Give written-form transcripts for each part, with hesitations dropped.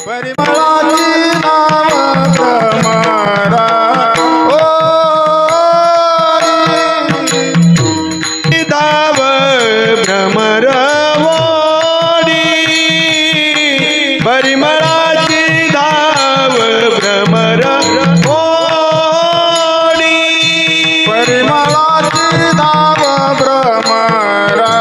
परिमळाची नाव भ्रमरा धाव भ्रमर ओढी परिमळाची धाव भ्रमर ओढी परिमळाची नाव भ्रमरा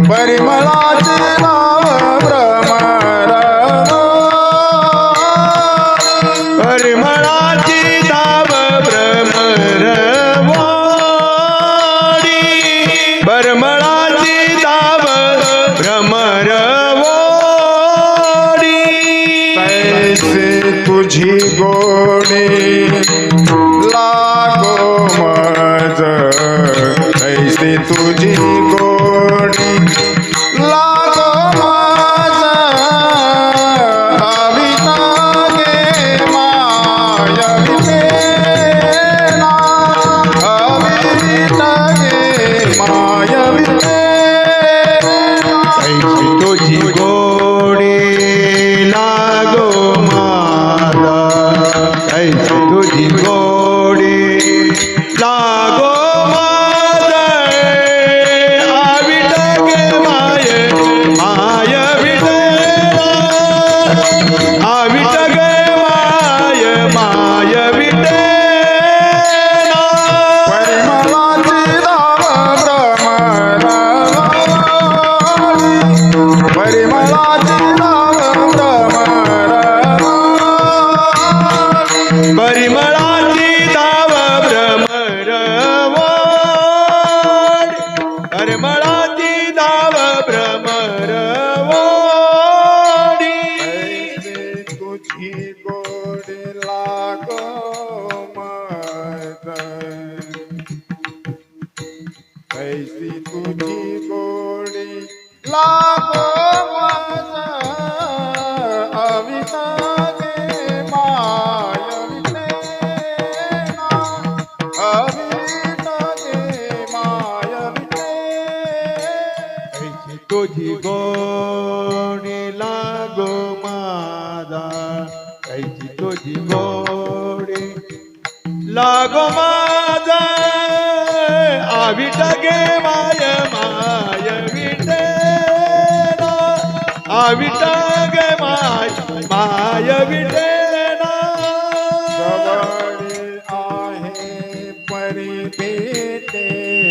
परिमळाची नाव भ्रमरा परिमळाची धाव भ्रमर ओढी परिमळाची धाव भ्रमर ओढी तैसे तुझी गोडी लागो मज तैसे तुझी गोडी लागो मज अविता गे माय वितेना अविता गे माय वितेना ऐसी तुझी गोडी लागो माझा ऐसी तुझी गोडी लागो माझा आविट गे माय माय विटेला आविट गे माय माय विटेला परिमळाची धाव भ्रमरा परिमळाची धाव भ्रमरा परिमळाची धाव भ्रमर ओढी परिमळाची धाव भ्रमर ओढी ऐसे तुझी गोडी लागो मज ऐसी तुझी गोडी लागो मज अविता गे माय वितेना अविता गे माय वितेना ऐसी तुझी गोडी लागो माझा ऐसी तुझी गोडी लागो माझा आविट गे माय माय विटेना आविट गे माय माय विटेना जवळ आहे परी भेटेना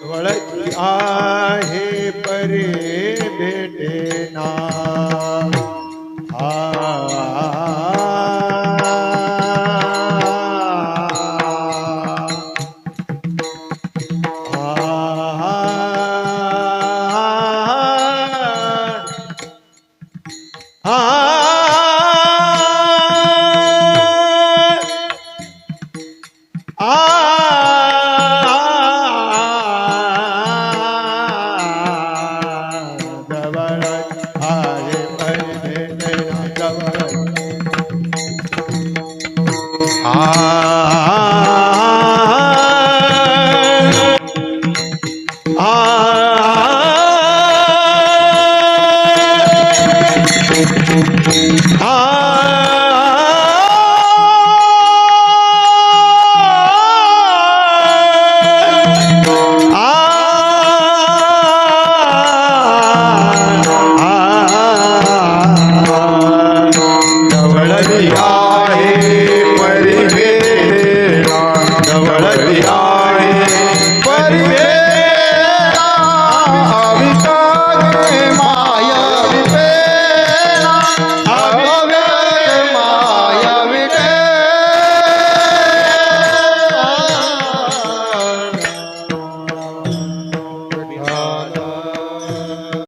वळती आहे परे भेटेना आ